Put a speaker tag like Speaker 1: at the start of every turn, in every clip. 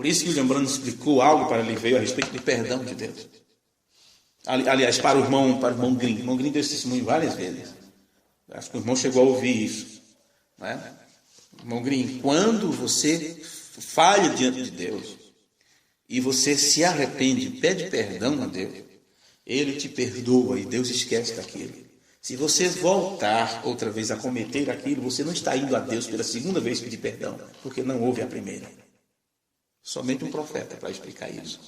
Speaker 1: isso que o William Branham explicou algo para ele veio a respeito do perdão de Deus. Aliás, para o irmão Green. O irmão Green deu esse testemunho várias vezes. Acho que o irmão chegou a ouvir isso. Não é? Irmão Green, quando você falha diante de Deus e você se arrepende, pede perdão a Deus, Ele te perdoa e Deus esquece daquilo. Se você voltar outra vez a cometer aquilo, você não está indo a Deus pela segunda vez pedir perdão, porque não houve a primeira. Somente um profeta para explicar isso.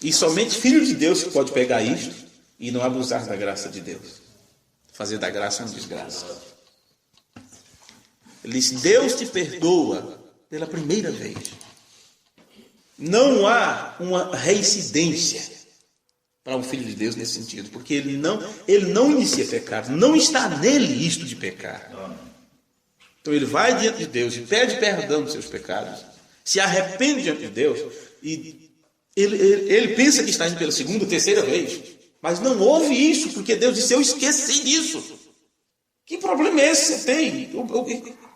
Speaker 1: E somente filho de Deus pode pegar isto e não abusar da graça de Deus. Fazer da graça uma desgraça. Ele diz, Deus te perdoa pela primeira vez. Não há uma reincidência para um filho de Deus nesse sentido, porque ele não inicia pecado, não está nele isto de pecar. Então ele vai diante de Deus e pede perdão dos seus pecados, se arrepende diante de Deus e ele pensa que está indo pela segunda, terceira vez, mas não houve isso, porque Deus disse, eu esqueci disso. Que problema é esse que você tem?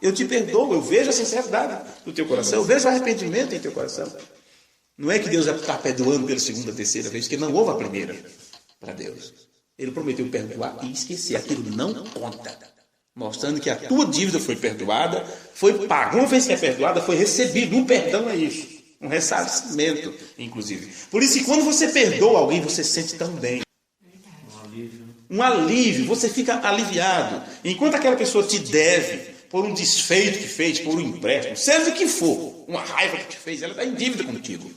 Speaker 1: Eu te perdoo, eu vejo a sinceridade do teu coração, eu vejo o arrependimento em teu coração. Não é que Deus vai estar perdoando pela segunda, terceira vez, porque não houve a primeira para Deus. Ele prometeu perdoar e esquecer. Aquilo não conta. Mostrando que a tua dívida foi perdoada, foi paga. Uma vez que é perdoada, foi recebido um perdão a isso. Um ressarcimento, inclusive. Por isso que quando você perdoa alguém, você se sente tão bem. Um alívio. Você fica aliviado. Enquanto aquela pessoa te deve por um desfeito que fez, por um empréstimo, seja o que for, uma raiva que te fez, ela está em dívida contigo.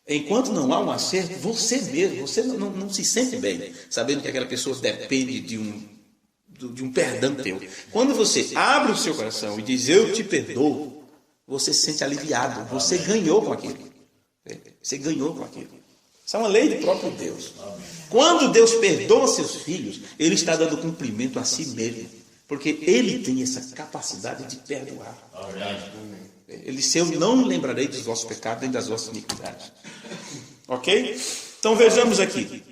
Speaker 1: Enquanto não há um acerto, você mesmo, você não se sente bem, sabendo que aquela pessoa depende de um perdão teu. Quando você abre o seu coração e diz, eu te perdoo, você se sente aliviado, você ganhou com aquilo. Você ganhou com aquilo. Isso é uma lei do próprio Deus. Quando Deus perdoa seus filhos, Ele está dando cumprimento a si mesmo, porque Ele tem essa capacidade de perdoar. Ele disse, eu não me lembrarei dos vossos pecados nem das vossas iniquidades. Ok? Então vejamos aqui.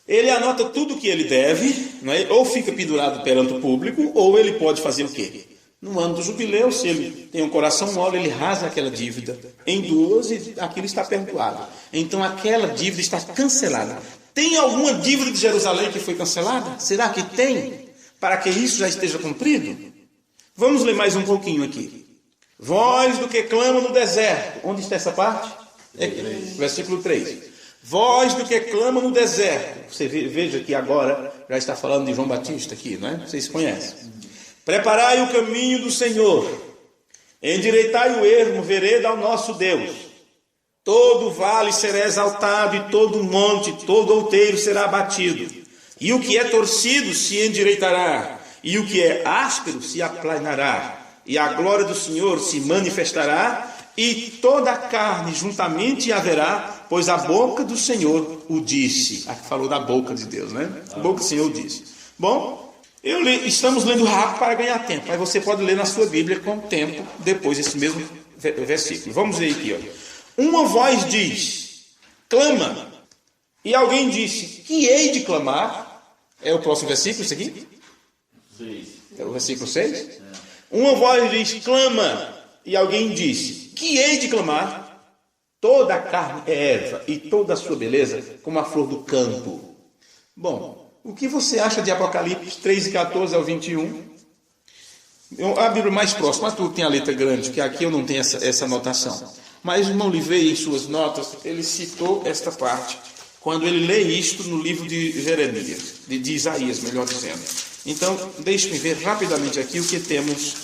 Speaker 1: Ele anota tudo o que ele deve, não é? Ou fica pendurado perante o público, ou ele pode fazer o quê? No ano do jubileu, se ele tem um coração mole, ele rasga aquela dívida em duas e aquilo está perdoado. Então aquela dívida está cancelada. Tem alguma dívida de Jerusalém que foi cancelada? Será que tem? Para que isso já esteja cumprido? Vamos ler mais um pouquinho aqui. Voz do que clama no deserto. Onde está essa parte? Versículo 3. Voz do que clama no deserto. Você veja que agora já está falando de João Batista aqui, não é? Vocês conhecem. Preparai o caminho do Senhor. Endireitai o ermo, vereda ao nosso Deus. Todo vale será exaltado e todo monte, todo outeiro será abatido. E o que é torcido se endireitará. E o que é áspero se aplanará. E a glória do Senhor se manifestará, e toda a carne juntamente haverá, pois a boca do Senhor o disse. Aqui falou da boca de Deus, né? A boca do Senhor o disse. Bom, estamos lendo rápido para ganhar tempo. Aí você pode ler na sua Bíblia com tempo, depois esse mesmo versículo. Vamos ver aqui. Ó. Uma voz diz, clama. E alguém disse, que hei de clamar? É o próximo versículo, isso aqui? 6. É o versículo 6? Uma voz diz, clama, e alguém disse, que hei de clamar? Toda a carne é erva, e toda a sua beleza como a flor do campo. Bom, o que você acha de Apocalipse 3:14 ao 21? A Bíblia mais próxima, tu tem a letra grande, que aqui eu não tenho essa anotação. Mas o irmão Livei, em suas notas, ele citou esta parte, quando ele lê isto no livro de Jeremias, de Isaías, melhor dizendo. Então, deixe-me ver rapidamente aqui o que temos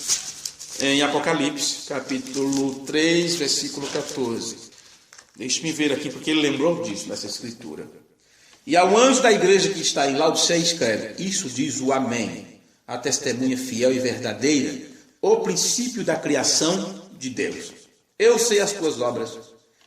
Speaker 1: em Apocalipse, capítulo 3, versículo 14. Deixe-me ver aqui, porque ele lembrou disso, nessa escritura. E ao anjo da igreja que está em Laodiceia escreve, isso diz o Amém, a testemunha fiel e verdadeira, o princípio da criação de Deus. Eu sei as tuas obras,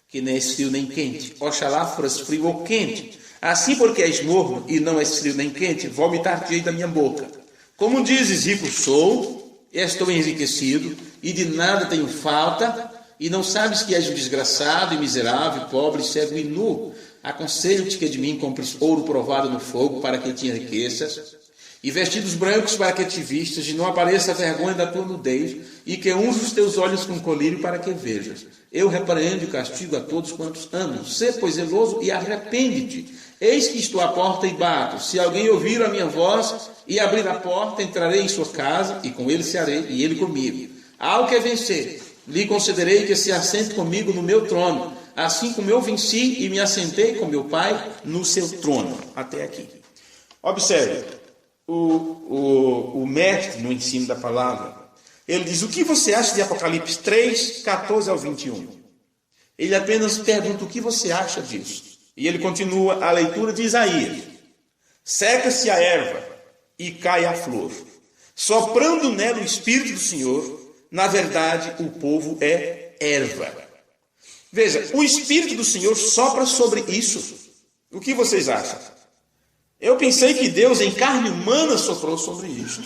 Speaker 1: que nem és frio nem quente, oxalá foras frio ou quente. Assim porque és morno e não és frio nem quente, vomitar-te-ei da minha boca. Como dizes, rico sou, estou enriquecido, e de nada tenho falta, e não sabes que és um desgraçado e miserável, pobre, cego e nu. Aconselho-te que de mim compres ouro provado no fogo, para que te enriqueças, e vestidos brancos para que te vistas, e não apareça a vergonha da tua nudez, e que unja os teus olhos com colírio para que vejas. eu repreendo e castigo a todos quantos amam. Sê, pois, zeloso e arrepende-te. Eis que estou à porta e bato. Se alguém ouvir a minha voz e abrir a porta, entrarei em sua casa e com ele cearei e ele comigo. Ao que vencer, lhe concederei que se assente comigo no meu trono, assim como eu venci e me assentei com meu Pai no seu trono. Até aqui. Observe, o mestre no ensino da palavra, ele diz: o que você acha de Apocalipse 3, 14 ao 21? Ele apenas pergunta o que você acha disso. E ele continua a leitura de Isaías: seca-se a erva e cai a flor, soprando nela o Espírito do Senhor. Na verdade, o povo é erva. Veja, o Espírito do Senhor sopra sobre isso. O que vocês acham? Eu pensei que Deus, em carne humana, soprou sobre isto.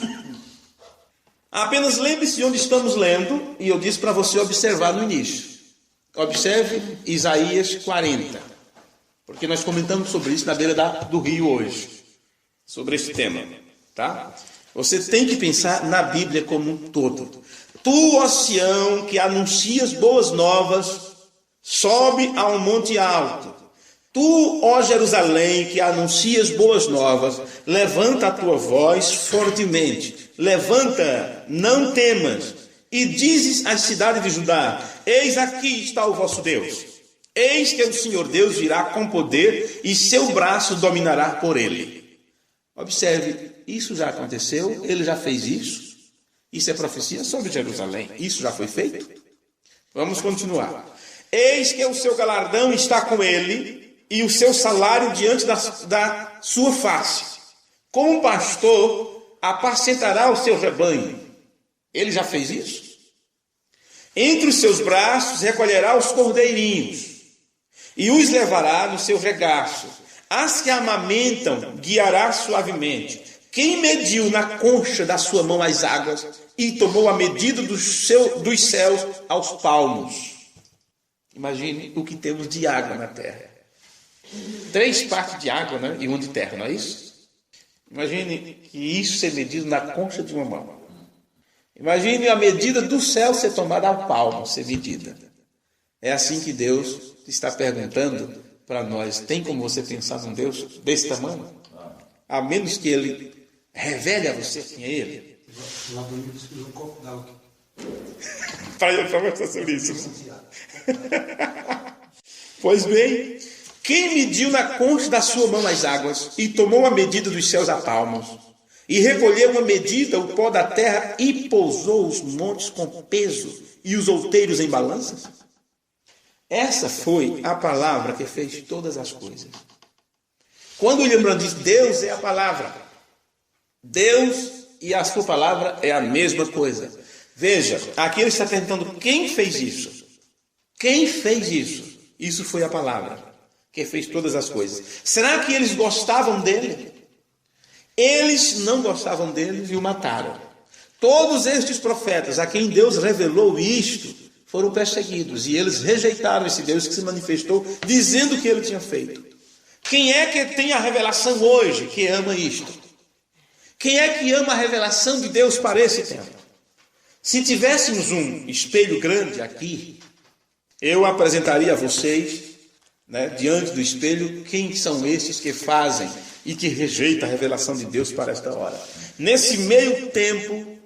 Speaker 1: Apenas lembre-se de onde estamos lendo, e eu disse para você observar no início. Observe Isaías 40, porque nós comentamos sobre isso na beira do rio hoje, sobre esse tema, tá? Você tem que pensar na Bíblia como um todo. Tu, ó Sião, que anuncias boas novas, sobe a um monte alto. Tu, ó Jerusalém, que anuncias boas novas, levanta a tua voz fortemente. Levanta, não temas, e dizes às cidades de Judá: eis aqui está o vosso Deus. Eis que o Senhor Deus virá com poder, e seu braço dominará por ele. Observe, isso já aconteceu, ele já fez isso. Isso é profecia sobre Jerusalém. Isso já foi feito? Vamos continuar. Eis que o seu galardão está com ele, e o seu salário diante da sua face. Como pastor, apacentará o seu rebanho. Ele já fez isso? Entre os seus braços recolherá os cordeirinhos, e os levará no seu regaço. As que amamentam guiará suavemente. Quem mediu na concha da sua mão as águas e tomou a medida dos céus aos palmos? Imagine o que temos de água na terra. 3 partes de água, né? E 1 de terra, não é isso? Imagine que isso ser medido na concha de uma mão. Imagine a medida do céu ser tomada ao palmo, ser medida. É assim que Deus está perguntando para nós: tem como você pensar num Deus desse tamanho? A menos que Ele revele a você quem é Ele.
Speaker 2: Lá do livro escreveu um copo d'água
Speaker 1: Para conversar sobre isso. Pois bem, quem mediu na concha da sua mão as águas e tomou a medida dos céus a palmos, e recolheu uma medida o pó da terra e pousou os montes com peso e os outeiros em balanças? Essa foi a palavra que fez todas as coisas. Quando William Branham diz Deus é a palavra, Deus e a sua palavra é a mesma coisa. Veja, aqui ele está perguntando quem fez isso. Quem fez isso? Isso foi a palavra que fez todas as coisas. Será que eles gostavam dele? Eles não gostavam dele e o mataram. Todos estes profetas a quem Deus revelou isto foram perseguidos, e eles rejeitaram esse Deus que se manifestou dizendo que ele tinha feito. Quem é que tem a revelação hoje que ama isto? Quem é que ama a revelação de Deus para esse tempo? Se tivéssemos um espelho grande aqui, eu apresentaria a vocês, diante do espelho, quem são esses que fazem e que rejeitam a revelação de Deus para esta hora. Nesse meio tempo,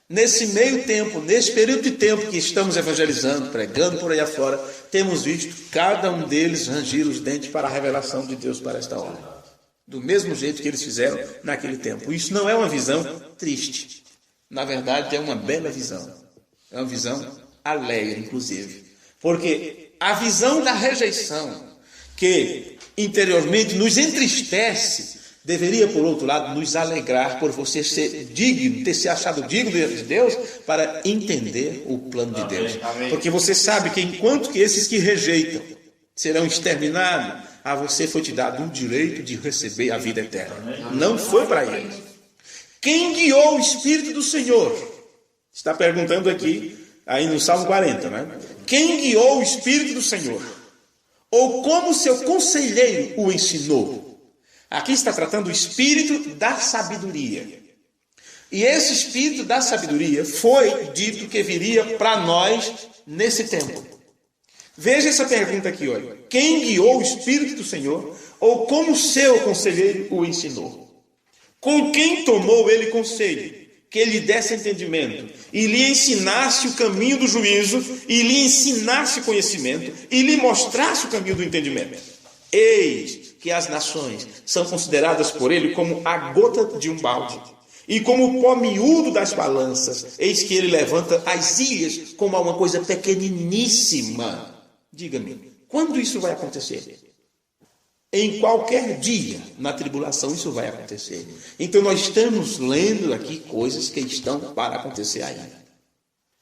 Speaker 1: nesse período de tempo que estamos evangelizando, pregando por aí afora, temos visto cada um deles rangir os dentes para a revelação de Deus para esta hora. Do mesmo jeito que eles fizeram naquele tempo. Isso não é uma visão triste. Na verdade, é uma bela visão. É uma visão alegre, inclusive. Porque a visão da rejeição, que interiormente nos entristece, deveria, por outro lado, nos alegrar por você ser digno, ter se achado digno de Deus, para entender o plano de Deus. Porque você sabe que enquanto que esses que rejeitam serão exterminados, a você foi te dado um direito de receber a vida eterna. Não foi para eles. Quem guiou o Espírito do Senhor? Está perguntando aqui, aí no Salmo 40, né? Quem guiou o Espírito do Senhor? Ou como seu conselheiro o ensinou? Aqui está tratando o Espírito da sabedoria. E esse Espírito da sabedoria foi dito que viria para nós nesse tempo. Veja essa pergunta aqui, olha. Quem guiou o Espírito do Senhor, ou como seu conselheiro o ensinou? Com quem tomou ele conselho, que lhe desse entendimento, e lhe ensinasse o caminho do juízo, e lhe ensinasse conhecimento, e lhe mostrasse o caminho do entendimento? Eis que as nações são consideradas por ele como a gota de um balde, e como o pó miúdo das balanças. Eis que ele levanta as ilhas como uma coisa pequeniníssima. Diga-me, quando isso vai acontecer? Em qualquer dia na tribulação isso vai acontecer. Então nós estamos lendo aqui coisas que estão para acontecer ainda.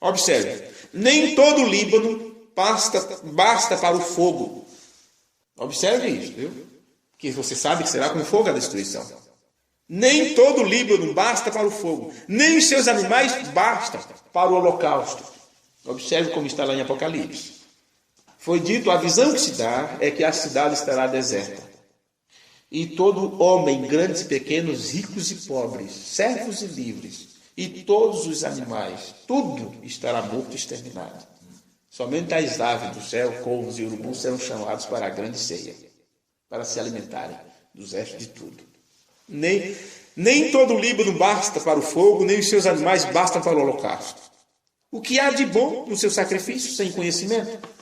Speaker 1: Observe, nem todo o Líbano basta para o fogo. Observe isso, viu? Que você sabe que será com fogo a destruição. Nem todo o Líbano basta para o fogo, nem os seus animais bastam para o holocausto. Observe como está lá em Apocalipse. Foi dito, a visão que se dá é que a cidade estará deserta. E todo homem, grandes e pequenos, ricos e pobres, servos e livres, e todos os animais, tudo estará morto e exterminado. Somente as aves do céu, corvos e urubus serão chamados para a grande ceia, para se alimentarem dos restos de tudo. Nem todo o Líbano basta para o fogo, nem os seus animais bastam para o holocausto. O que há de bom no seu sacrifício sem conhecimento?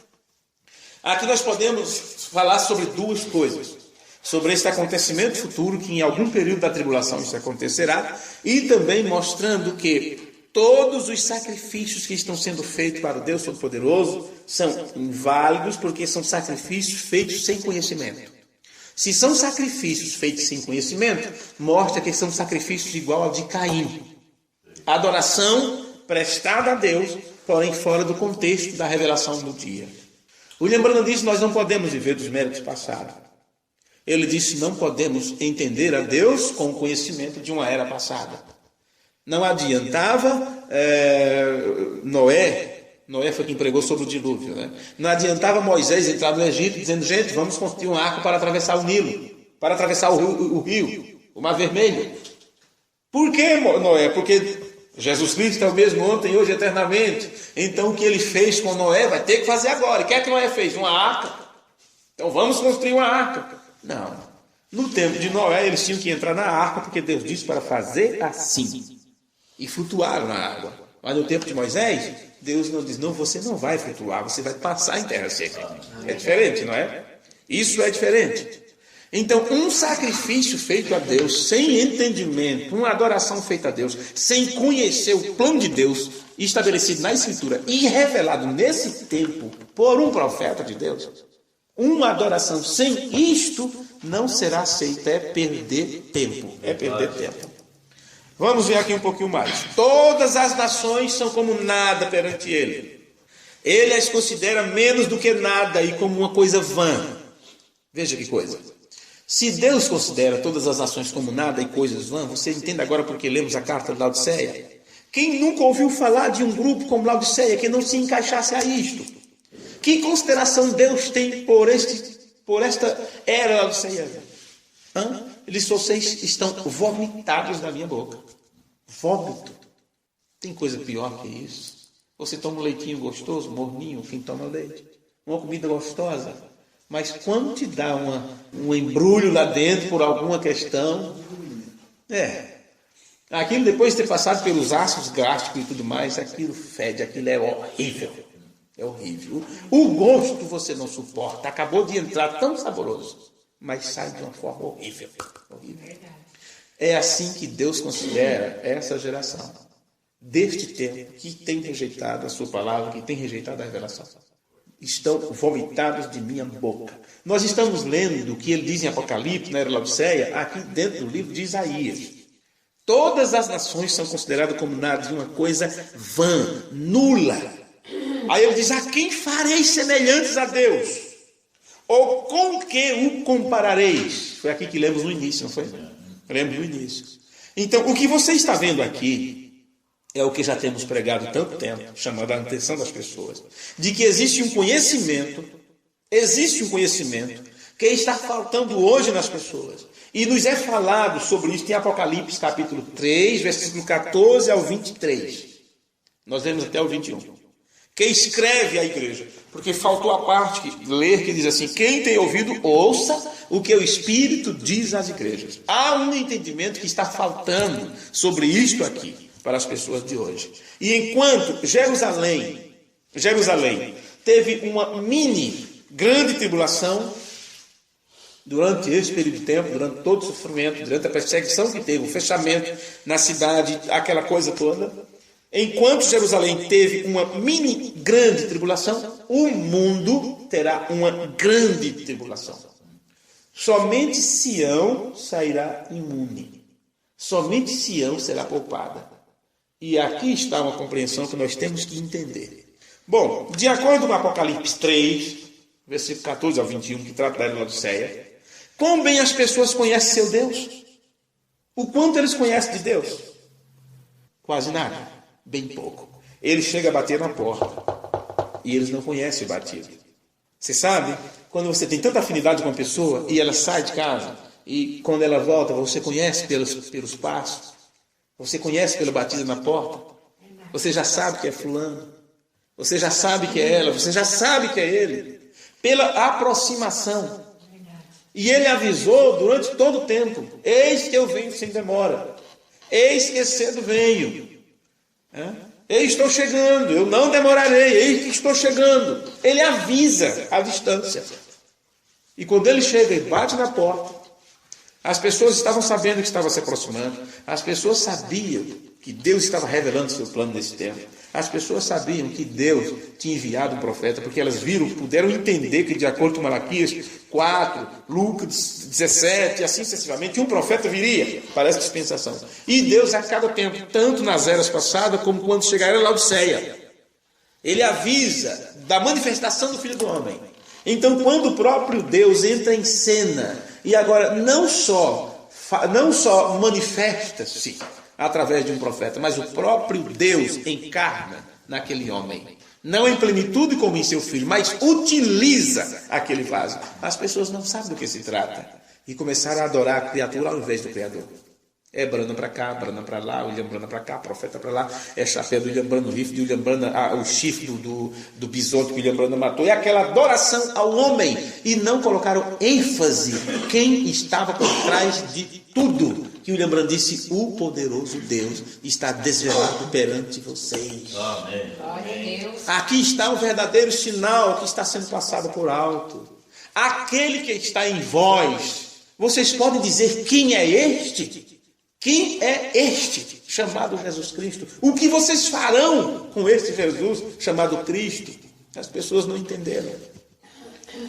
Speaker 1: Aqui nós podemos falar sobre duas coisas. Sobre este acontecimento futuro, que em algum período da tribulação isso acontecerá, e também mostrando que todos os sacrifícios que estão sendo feitos para o Deus Todo-Poderoso são inválidos, porque são sacrifícios feitos sem conhecimento. Se são sacrifícios feitos sem conhecimento, mostra que são sacrifícios igual ao de Caim. Adoração prestada a Deus, porém fora do contexto da revelação do dia. William Branham disse, nós não podemos viver dos méritos passados. Ele disse, não podemos entender a Deus com o conhecimento de uma era passada. Não adiantava Noé foi quem pregou sobre o dilúvio, né? Não adiantava Moisés entrar no Egito dizendo, gente, vamos construir um arco para atravessar o Nilo, para atravessar o rio, o Mar Vermelho. Por que, Noé? Porque Jesus Cristo é o mesmo ontem, hoje, eternamente. Então o que ele fez com Noé vai ter que fazer agora. E o que é que Noé fez? Uma arca. Então vamos construir uma arca. Não. No tempo de Noé eles tinham que entrar na arca, porque Deus disse para fazer assim. E flutuaram na água. Mas no tempo de Moisés, Deus não diz, não, você não vai flutuar, você vai passar em terra seca. É diferente, não é? Isso é diferente. Então, um sacrifício feito a Deus, sem entendimento, uma adoração feita a Deus, sem conhecer o plano de Deus, estabelecido na Escritura e revelado nesse tempo por um profeta de Deus, uma adoração sem isto não será aceita, é perder tempo. É perder tempo. Vamos ver aqui um pouquinho mais. Todas as nações são como nada perante ele. Ele as considera menos do que nada e como uma coisa vã. Veja que coisa. Se Deus considera todas as nações como nada e coisas vãs, você entende agora porque lemos a carta de Laodiceia? Quem nunca ouviu falar de um grupo como Laodiceia que não se encaixasse a isto? Que consideração Deus tem por esta era laodiceiana? Eles vocês estão vomitados na minha boca. Vômito. Tem coisa pior que isso? Você toma um leitinho gostoso, morninho, quem toma leite. Uma comida gostosa. Mas quando te dá um embrulho lá dentro por alguma questão, aquilo depois de ter passado pelos ácidos gástricos e tudo mais, aquilo fede, aquilo é horrível. É horrível. O gosto você não suporta. Acabou de entrar tão saboroso, mas sai de uma forma horrível. É assim que Deus considera essa geração, deste tempo, que tem rejeitado a sua palavra, que tem rejeitado a revelação. Estão vomitados de minha boca. Nós estamos lendo o que ele diz em Apocalipse, na era Laodiceia, aqui dentro do livro de Isaías. Todas as nações são consideradas como nada de uma coisa vã, nula. Aí ele diz, a quem fareis semelhantes a Deus? Ou com que o comparareis? Foi aqui que lemos no início, não foi? Lembro do início. Então, o que você está vendo aqui é o que já temos pregado há tanto tempo, chamando a atenção das pessoas, de que existe um conhecimento que está faltando hoje nas pessoas. E nos é falado sobre isso em Apocalipse capítulo 3, versículo 14 ao 23. Nós lemos até o 21. que escreve à igreja. Porque faltou a parte que diz assim: quem tem ouvido, ouça o que o Espírito diz às igrejas. Há um entendimento que está faltando sobre isto aqui, para as pessoas de hoje. E enquanto Jerusalém teve uma grande tribulação, durante esse período de tempo, durante todo o sofrimento, durante a perseguição que teve, o fechamento na cidade, aquela coisa toda, enquanto Jerusalém teve uma grande tribulação, o mundo terá uma grande tribulação. Somente Sião sairá imune. Somente Sião será poupada. E aqui está uma compreensão que nós temos que entender. Bom, de acordo com Apocalipse 3, versículo 14 ao 21, que trata da Laodiceia, quão bem as pessoas conhecem seu Deus? O quanto eles conhecem de Deus? Quase nada, bem pouco. Ele chega a bater na porta e eles não conhecem o batido. Você sabe, quando você tem tanta afinidade com uma pessoa e ela sai de casa e quando ela volta, você conhece pelos passos, você conhece pelo batido na porta, você já sabe que é fulano, você já sabe que é ela, você já sabe que é ele, pela aproximação. E ele avisou durante todo o tempo: eis que eu venho sem demora, eis que cedo venho, eis estou chegando, eu não demorarei, eis que estou chegando. Ele avisa à distância. E quando ele chega e bate na porta, as pessoas estavam sabendo que estava se aproximando, as pessoas sabiam que Deus estava revelando seu plano nesse tempo. As pessoas sabiam que Deus tinha enviado um profeta, porque elas puderam entender que, de acordo com Malaquias 4, Lucas 17, e assim sucessivamente, um profeta viria para essa dispensação. E Deus, a cada tempo, tanto nas eras passadas, como quando chegará a Laodiceia, ele avisa da manifestação do Filho do Homem. Então, quando o próprio Deus entra em cena, e agora não só manifesta-se através de um profeta, mas o próprio Deus encarna naquele homem. Não em plenitude como em seu filho, mas utiliza aquele vaso. As pessoas não sabem do que se trata e começaram a adorar a criatura ao invés do Criador. É Brana para cá, Brana para lá, William Brana para cá, profeta para lá, é chapéu do William Brana, o rifle de William Brana, o chifre do bisoto que William Brana matou. É aquela adoração ao homem e não colocaram ênfase quem estava por trás de tudo. Que William Brana disse: o poderoso Deus está desvelado perante vocês.
Speaker 3: Amém.
Speaker 1: Aqui está o verdadeiro sinal que está sendo passado por alto. Aquele que está em vós. Vocês podem dizer: quem é este? Quem é este chamado Jesus Cristo? O que vocês farão com este Jesus chamado Cristo? As pessoas não entenderam.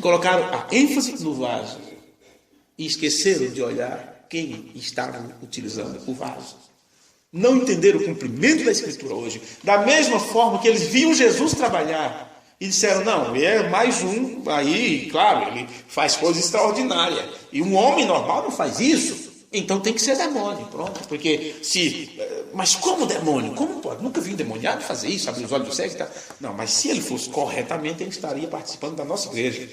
Speaker 1: Colocaram a ênfase no vaso e esqueceram de olhar quem estava utilizando o vaso. Não entenderam o cumprimento da Escritura hoje. Da mesma forma que eles viam Jesus trabalhar e disseram: não, é mais um aí, claro, ele faz coisa extraordinária. E um homem normal não faz isso. Então tem que ser demônio, pronto. Porque mas como demônio? Como pode? Nunca vi um demoniado fazer isso, abrir os olhos do cego e tal. Não, mas se ele fosse corretamente, ele estaria participando da nossa igreja.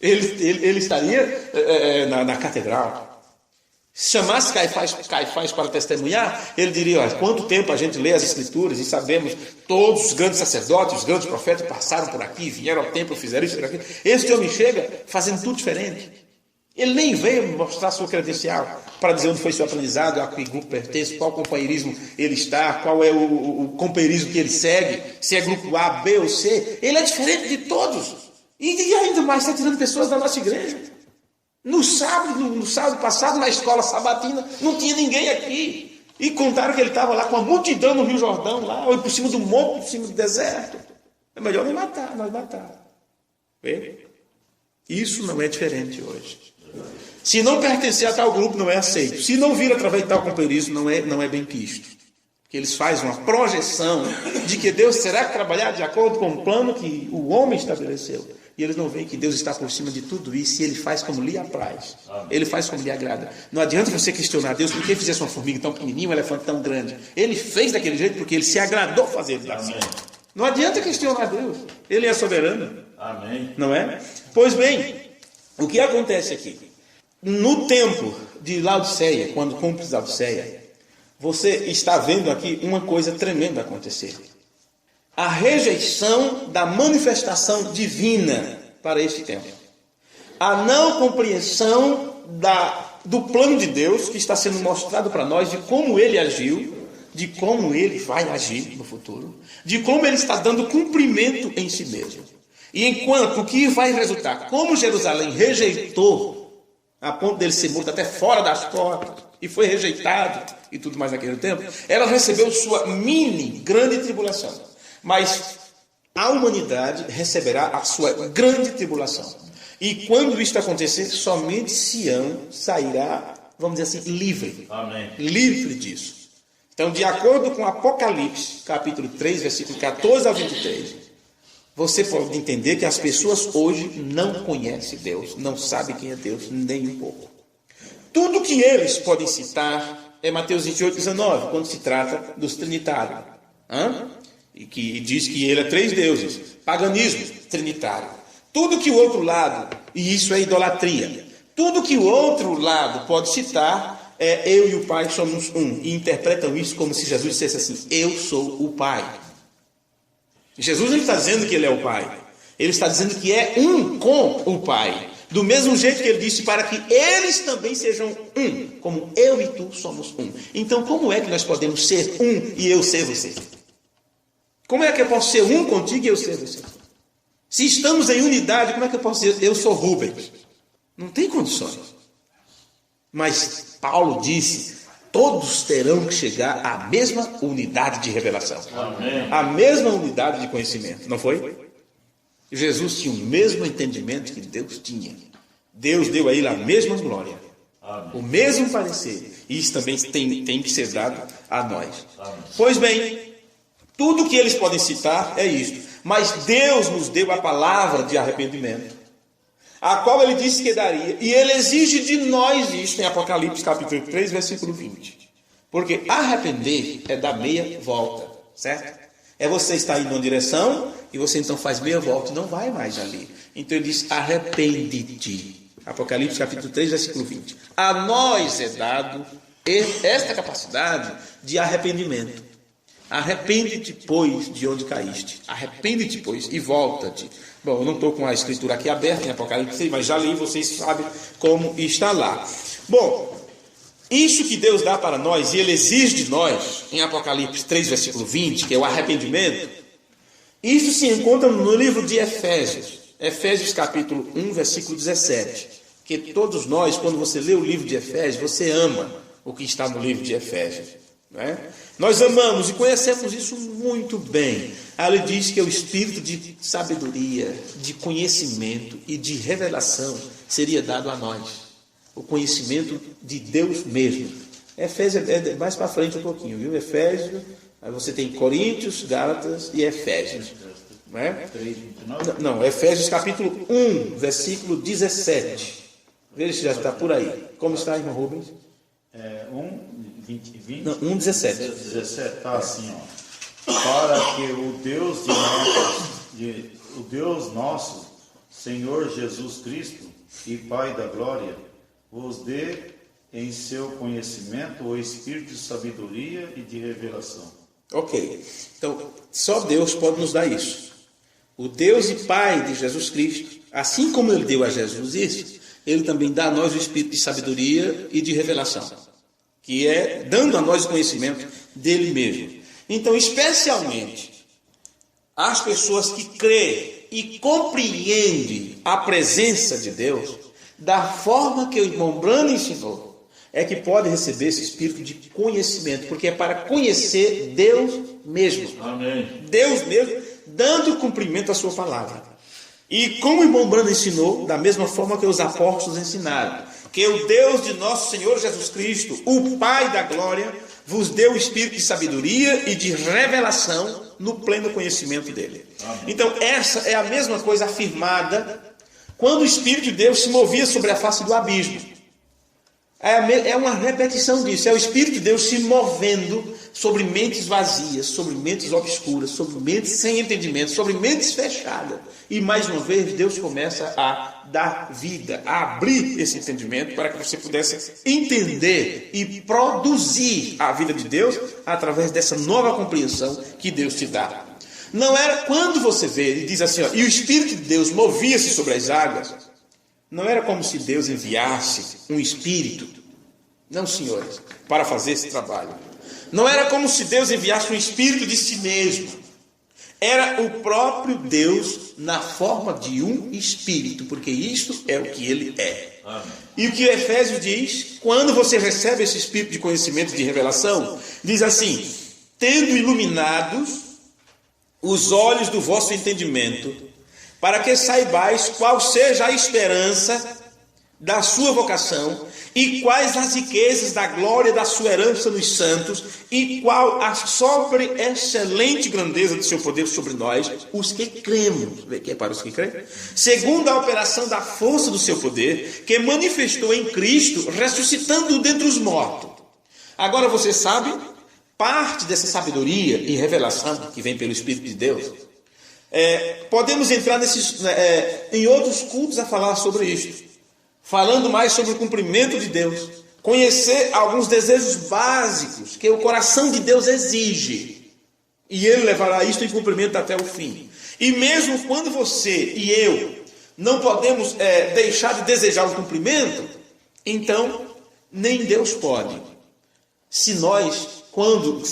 Speaker 1: Ele estaria na catedral. Se chamasse Caifás para testemunhar, ele diria: olha, quanto tempo a gente lê as Escrituras e sabemos todos os grandes sacerdotes, os grandes profetas passaram por aqui, vieram ao templo, fizeram isso, fizeram aquilo. Esse homem chega fazendo tudo diferente. Ele nem veio mostrar sua credencial para dizer onde foi seu aprendizado, a que grupo pertence, qual companheirismo ele está, qual é o companheirismo que ele segue, se é grupo A, B ou C. Ele é diferente de todos. E ainda mais está tirando pessoas da nossa igreja. No sábado passado, na escola sabatina, não tinha ninguém aqui. E contaram que ele estava lá com a multidão no Rio Jordão, lá, ou por cima do monte, por cima do deserto. É melhor nós matar. Vê? Isso não é diferente hoje. Se não pertencer a tal grupo, não é aceito. Se não vir através de tal companheirismo, não é bem quisto. Porque eles fazem uma projeção de que Deus terá que trabalhar de acordo com o plano que o homem estabeleceu. E eles não veem que Deus está por cima de tudo isso e Ele faz como lhe apraz. Ele faz como lhe agrada. Não adianta você questionar Deus porque Ele fizesse uma formiga tão pequenininha, um elefante tão grande. Ele fez daquele jeito porque Ele se agradou fazer assim. Não adianta questionar Deus. Ele é soberano.
Speaker 3: Amém.
Speaker 1: Não é? Pois bem, o que acontece aqui? No tempo de Laodiceia, quando cumpre Laodiceia, você está vendo aqui uma coisa tremenda acontecer. a rejeição da manifestação divina para este tempo. A não compreensão do plano de Deus que está sendo mostrado para nós, de como ele agiu, de como ele vai agir no futuro, de como ele está dando cumprimento em si mesmo. E enquanto o que vai resultar, como Jerusalém rejeitou, a ponto dele ser morto até fora das portas, e foi rejeitado e tudo mais naquele tempo, ela recebeu sua grande tribulação. Mas a humanidade receberá a sua grande tribulação. E quando isto acontecer, somente Sião sairá, vamos dizer assim, livre.
Speaker 3: Amém.
Speaker 1: Livre disso. Então, de acordo com Apocalipse, capítulo 3, versículo 14 ao 23, você pode entender que as pessoas hoje não conhecem Deus, não sabem quem é Deus, nem um pouco. Tudo que eles podem citar é Mateus 28, 19, quando se trata dos trinitários. E que diz que ele é 3 deuses. Paganismo, trinitário. Tudo que o outro lado, e isso é idolatria, tudo que o outro lado pode citar é eu e o Pai somos um. E interpretam isso como se Jesus dissesse assim, eu sou o Pai. Jesus não está dizendo que ele é o Pai. Ele está dizendo que é um com o Pai. Do mesmo jeito que ele disse, para que eles também sejam um, como eu e tu somos um. Então, como é que nós podemos ser um e eu ser você? Como é que eu posso ser um contigo e eu ser você? Se estamos em unidade, como é que eu posso dizer eu sou Rubens? Não tem condições. Mas Paulo disse, todos terão que chegar à mesma unidade de revelação.
Speaker 3: Amém.
Speaker 1: A mesma unidade de conhecimento, não foi? Jesus tinha o mesmo entendimento que Deus tinha. Deus deu a ele a mesma glória.
Speaker 3: Amém.
Speaker 1: O mesmo parecer. E isso também tem que ser dado a nós.
Speaker 3: Amém.
Speaker 1: Pois bem, tudo que eles podem citar é isto. Mas Deus nos deu a palavra de arrependimento, a qual ele disse que daria. E ele exige de nós isto em Apocalipse capítulo 3, versículo 20. Porque arrepender é dar meia volta, certo? É você estar indo numa direção e você então faz meia volta e não vai mais ali. Então ele diz, arrepende-te. Apocalipse capítulo 3, versículo 20. A nós é dado esta capacidade de arrependimento. Arrepende-te, pois, de onde caíste. Arrepende-te, pois, e volta-te. Bom, eu não estou com a escritura aqui aberta em Apocalipse, mas já li, vocês sabem como está lá. Bom, isso que Deus dá para nós, e Ele exige de nós, em Apocalipse 3, versículo 20, que é o arrependimento, isso se encontra no livro de Efésios. Efésios capítulo 1, versículo 17. Que todos nós, quando você lê o livro de Efésios, você ama o que está no livro de Efésios. Não é? Nós amamos e conhecemos isso muito bem. Ele diz que é o espírito de sabedoria, de conhecimento e de revelação seria dado a nós. O conhecimento de Deus mesmo. Efésios é mais para frente um pouquinho, viu? Efésios, aí você tem Coríntios, Gálatas e Efésios. Não é? Não, Efésios capítulo 1, versículo 17. Veja se já está por aí. Como está, irmão Rubens?
Speaker 3: 20?
Speaker 1: Não, 1,17.
Speaker 3: 17, está assim, ó. Para que o Deus nosso, Senhor Jesus Cristo e Pai da glória, vos dê em seu conhecimento o espírito de sabedoria e de revelação.
Speaker 1: Ok. Então, só Deus pode nos dar isso. O Deus e Pai de Jesus Cristo, assim como Ele deu a Jesus isso, Ele também dá a nós o espírito de sabedoria e de revelação, que é dando a nós o conhecimento dele mesmo. Então, especialmente, as pessoas que creem e compreendem a presença de Deus, da forma que o irmão Brano ensinou, é que pode receber esse espírito de conhecimento, porque é para conhecer Deus mesmo.
Speaker 3: Amém.
Speaker 1: Deus mesmo, dando cumprimento à sua palavra. E como o irmão Brano ensinou, da mesma forma que os apóstolos ensinaram, que o Deus de nosso Senhor Jesus Cristo, o Pai da glória, vos deu o espírito de sabedoria e de revelação no pleno conhecimento dele. Amém. Então, essa é a mesma coisa afirmada quando o Espírito de Deus se movia sobre a face do abismo. É uma repetição disso, é o Espírito de Deus se movendo sobre mentes vazias, sobre mentes obscuras, sobre mentes sem entendimento, sobre mentes fechadas. E mais uma vez Deus começa a dar vida, a abrir esse entendimento para que você pudesse entender e produzir a vida de Deus através dessa nova compreensão que Deus te dá. Não era, quando você vê, ele diz assim, ó, e o Espírito de Deus movia-se sobre as águas, não era como se Deus enviasse um Espírito, não, senhores, para fazer esse trabalho. Não era como se Deus enviasse um Espírito de si mesmo. Era o próprio Deus na forma de um Espírito, porque isto é o que ele é. Amém. E o que o Efésios diz, quando você recebe esse Espírito de conhecimento, de revelação, diz assim, tendo iluminados os olhos do vosso entendimento, para que saibais qual seja a esperança da sua vocação, e quais as riquezas da glória da sua herança nos santos, e qual a sobre excelente grandeza do seu poder sobre nós, os que cremos, que é para os que creem, segundo a operação da força do seu poder, que manifestou em Cristo, ressuscitando-o dentre os mortos. Agora você sabe, parte dessa sabedoria e revelação que vem pelo Espírito de Deus, podemos entrar em outros cultos a falar sobre isto, falando mais sobre o cumprimento de Deus, conhecer alguns desejos básicos que o coração de Deus exige, e Ele levará isto em cumprimento até o fim. E mesmo quando você e eu não podemos deixar de desejar o cumprimento, então nem Deus pode. Se nós, quando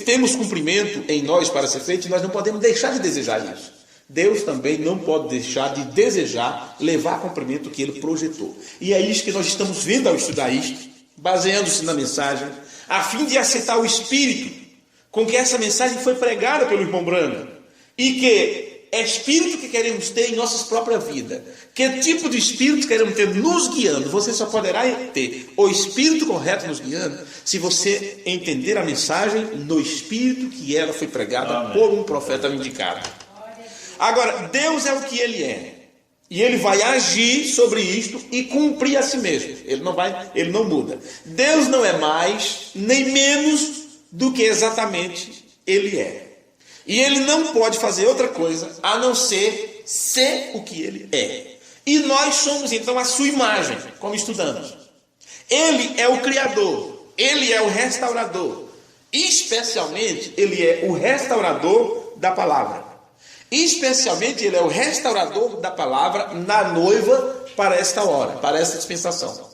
Speaker 1: temos cumprimento em nós para ser feito, nós não podemos deixar de desejar isso. Deus também não pode deixar de desejar levar a cumprimento o que Ele projetou. E é isso que nós estamos vendo ao estudar isto, baseando-se na mensagem, a fim de aceitar o Espírito com que essa mensagem foi pregada pelo irmão Branham, e que é Espírito que queremos ter em nossa própria vida. Que tipo de Espírito queremos ter nos guiando? Você só poderá ter o Espírito correto nos guiando se você entender a mensagem no Espírito que ela foi pregada Amém. Por um profeta indicado. Agora, Deus é o que Ele é. E Ele vai agir sobre isto e cumprir a si mesmo. Ele não muda. Deus não é mais nem menos do que exatamente Ele é. E Ele não pode fazer outra coisa a não ser o que Ele é. E nós somos então a sua imagem, como estudamos. Ele é o Criador. Ele é o restaurador. Especialmente, Ele é o restaurador da palavra. Especialmente, Ele é o restaurador da palavra na noiva para esta hora, para esta dispensação.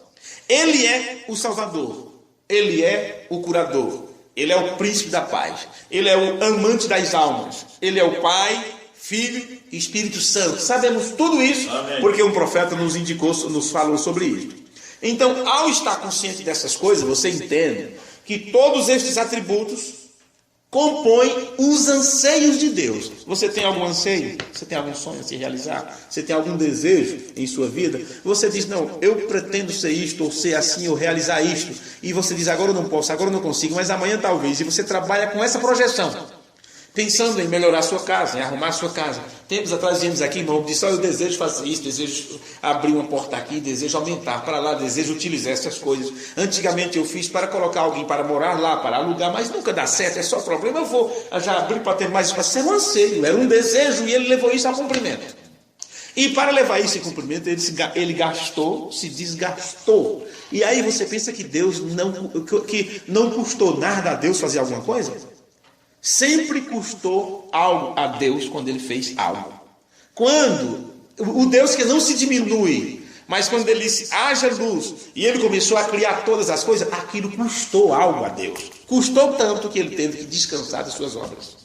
Speaker 1: Ele é o Salvador. Ele é o curador. Ele é o príncipe da paz. Ele é o amante das almas. Ele é o Pai, Filho e Espírito Santo. Sabemos tudo isso Amém. Porque um profeta nos indicou, nos falou sobre isso. Então, ao estar consciente dessas coisas, você entende que todos estes atributos compõem os anseios de Deus. Você tem algum anseio? Você tem algum sonho a se realizar? Você tem algum desejo em sua vida? Você diz, não, eu pretendo ser isto, ou ser assim, ou realizar isto. E você diz, agora eu não posso, agora eu não consigo, mas amanhã talvez. E você trabalha com essa projeção, pensando em melhorar a sua casa, em arrumar a sua casa. Tempos atrás viemos aqui, irmão, disse, eu desejo fazer isso, desejo abrir uma porta aqui, desejo aumentar para lá, desejo utilizar essas coisas. Antigamente eu fiz para colocar alguém para morar lá, para alugar, mas nunca dá certo, é só problema, eu vou já abrir para ter mais espaço. Isso é um anseio, era um desejo e ele levou isso a cumprimento. E para levar isso em cumprimento, ele gastou, se desgastou. E aí você pensa que Deus não custou nada a Deus fazer alguma coisa? Sempre custou algo a Deus quando Ele fez algo. Quando o Deus que não se diminui, mas quando Ele disse, haja luz, e Ele começou a criar todas as coisas, aquilo custou algo a Deus. Custou tanto que Ele teve que descansar das suas obras.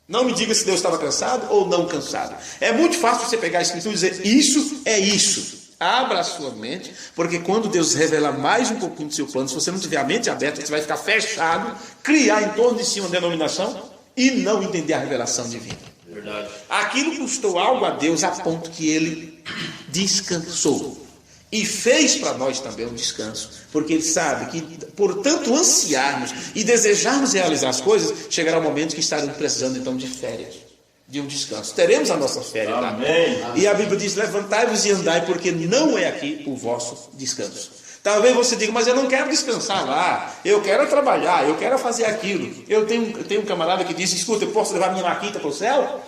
Speaker 1: Não me diga se Deus estava cansado ou não cansado. É muito fácil você pegar a Escritura e dizer, isso é isso. Abra a sua mente, porque quando Deus revelar mais um pouquinho do seu plano, se você não tiver a mente aberta, você vai ficar fechado, criar em torno de si uma denominação e não entender a revelação divina. Verdade. Aquilo custou algo a Deus a ponto que Ele descansou. E fez para nós também um descanso, porque Ele sabe que, por tanto ansiarmos e desejarmos realizar as coisas, chegará o momento que estaremos precisando então de férias, de um descanso. Teremos a nossa férias lá. E a Bíblia diz, levantai-vos e andai, porque não é aqui o vosso descanso. Talvez você diga, mas eu não quero descansar lá, eu quero trabalhar, eu quero fazer aquilo. Eu tenho um camarada que disse, escuta, eu posso levar minha maquita para o céu?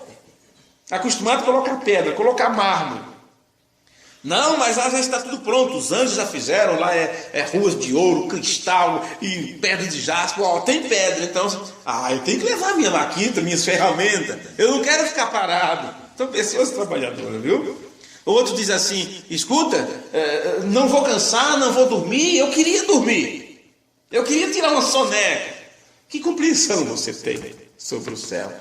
Speaker 1: Acostumado a colocar pedra, colocar mármore. Não, mas lá já está tudo pronto, os anjos já fizeram, lá é ruas de ouro, cristal e pedra de jaspe. Tem pedra, então, eu tenho que levar minha maquita, minhas ferramentas, eu não quero ficar parado. São pessoas trabalhadoras, viu? Outro diz assim, escuta, não vou cansar, não vou dormir, eu queria dormir, eu queria tirar uma soneca. Que compreensão você tem sobre o céu?